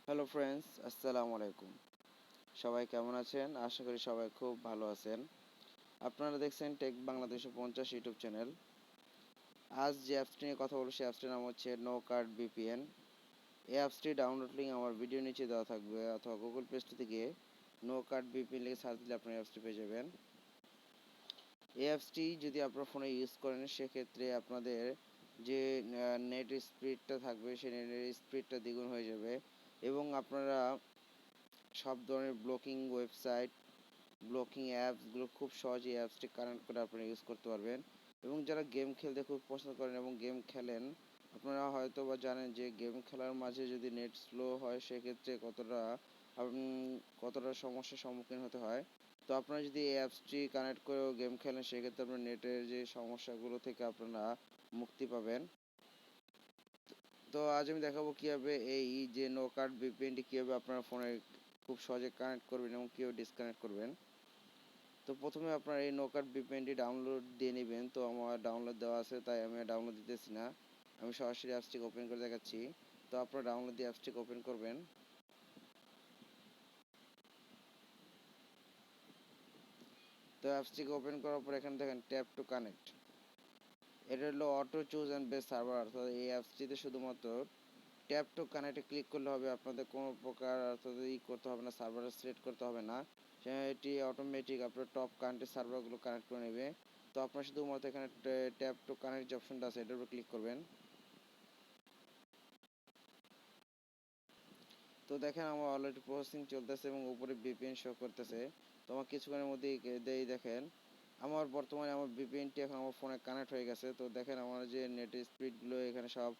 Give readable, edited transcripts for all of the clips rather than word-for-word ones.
Hello friends, আসসালামু আলাইকুম। সবাই কেমন আছেন? আশা করি সবাই খুব ভালো আছেন। আপনারা দেখছেন টেক বাংলা 250 ইউটিউব চ্যানেল। আজ যে অ্যাপসটি নিয়ে কথা বলবো সেই অ্যাপসটির নাম হচ্ছে নো কার্ড ভিপিএন। এই অ্যাপসটি ডাউনলোড লিঙ্ক আমার ভিডিও নিচে দেওয়া থাকবে অথবা গুগল প্লে স্টোর থেকে নো কার্ড ভিপিএন লিখে সার্চ দিলে আপনার অ্যাপসটি পেয়ে যাবেন। এই অ্যাপসটি যদি আপনার ফোনে ইউজ করেন সেক্ষেত্রে আপনাদের যে নেট স্পিডটা থাকবে সেই নেটের স্পিডটা দ্বিগুণ হয়ে যাবে এবং আপনারা সব ধরনের ব্লকিং অ্যাপসগুলো খুব সহজেই অ্যাপসটি কানেক্ট করে আপনারা ইউজ করতে পারবেন। এবং যারা গেম খেলতে খুব পছন্দ করেন এবং গেম খেলেন, আপনারা হয়তো বা জানেন যে গেম খেলার মাঝে যদি নেট স্লো হয় সেক্ষেত্রে কতটা সমস্যার সম্মুখীন হতে হয়। তো আপনারা যদি এই অ্যাপসটি কানেক্ট করেও গেম খেলেন সেক্ষেত্রে আপনার নেটের যে সমস্যাগুলো থেকে আপনারা মুক্তি পাবেন। তো আজ আমি দেখাবো কীভাবে এই যে নো কার্ড ভিপিএনটি কীভাবে আপনার ফোনে খুব সহজে কানেক্ট করবেন এবং কীভাবে ডিসকানেক্ট করবেন। তো প্রথমে আপনার এই নো কার্ড ভিপিএনটি ডাউনলোড দিয়ে নেবেন। তো আমার ডাউনলোড দেওয়া আছে তাই আমি ডাউনলোড দিতেছি না, আমি সরাসরি অ্যাপসটিকে ওপেন করে দেখাচ্ছি। তো আপনারা ডাউনলোড দিয়ে অ্যাপসটিকে ওপেন করবেন। তো অ্যাপসটিকে ওপেন করার পর এখানে দেখেন ট্যাপ টু কানেক্ট, এটা হলো auto choose and base server. অর্থাৎ এই অ্যাপসটিতে শুধুমাত্র ট্যাপ টু কানেক্টে ক্লিক করলে হবে, আপনাদের কোনো প্রকার অর্থাৎ করতে হবে না, সার্ভার সিলেক্ট করতে হবে না, এটি অটোমেটিক আপনার টপ কান্ট্রি সার্ভারগুলো কানেক্ট করে নেবে। তো আপনার শুধুমাত্র এখানে ট্যাপ টু কানেক্ট যে অপশনটা আছে এটার উপর ক্লিক করবেন। তো দেখেন আমার অলরেডি প্রসেসিং চলতেছে এবং উপরে ভিপিএন শো করতেছে। তো আমার কিছুক্ষণের মধ্যেই দেখেন আমার বর্তমানে আমার ভিপিএনটি এখন আমার ফোনে কানেক্ট হয়ে গেছে। তো দেখেন আমার যে নেটের স্পিডগুলো এখানে সব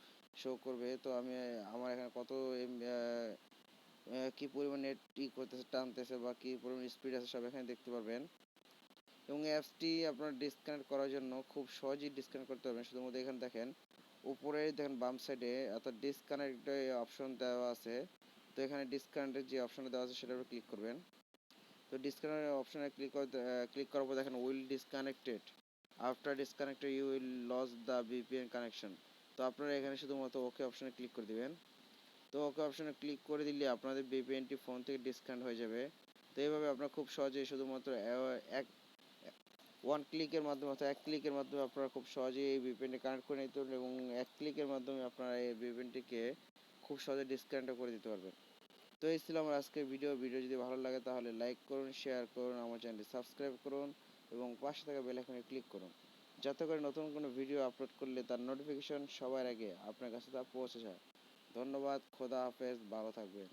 শো করবে। তো আমি আমার এখানে কত কী পরিমাণ নেট করতেছে, টানতেছে বা কী পরিমাণ স্পিড আছে সব এখানে দেখতে পারবেন। এবং অ্যাপসটি আপনার ডিসকানেক্ট করার জন্য খুব সহজেই ডিসকানেক্ট করতে পারবেন। শুধুমাত্র এখানে দেখেন উপরে দেখেন বাম সাইডে অর্থাৎ ডিসকানেক্ট অপশন দেওয়া আছে। তো এখানে ডিসকানেক্টের যে অপশনটা দেওয়া আছে সেটার উপর ক্লিক করবেন। তো ডিসকানেক্ট অপশনে ক্লিক করার পর দেখেন will disconnected, after disconnected you will lose the VPN connection. তো আপনারা এখানে শুধুমাত্র ওকে অপশনে ক্লিক করে দিবেন। তো ওকে অপশনে ক্লিক করে দিলে আপনাদের ভিপিএনটি ফোন থেকে ডিসকানেক্ট হয়ে যাবে। তো এইভাবে আপনারা খুব সহজেই শুধুমাত্র এক এক ক্লিকের মাধ্যমে আপনারা খুব সহজেই এই ভিপিএনটি কানেক্ট করে নিতে পারবেন এবং এক ক্লিকের মাধ্যমে আপনারা এই ভিপিএনটিকে খুব সহজে ডিসকানেক্ট করে দিতে পারবেন। তো এই ছিল আমার আজকের ভিডিও যদি ভালো লাগে তাহলে লাইক করুন, শেয়ার করুন, আমার চ্যানেলটি সাবস্ক্রাইব করুন এবং পাশে থাকা বেল আইকনে ক্লিক করুন, যাতে করে নতুন কোনো ভিডিও আপলোড করলে তার নোটিফিকেশন সবার আগে আপনার কাছে তা পৌঁছে যায়। ধন্যবাদ, খোদা হাফেজ, ভালো থাকবেন।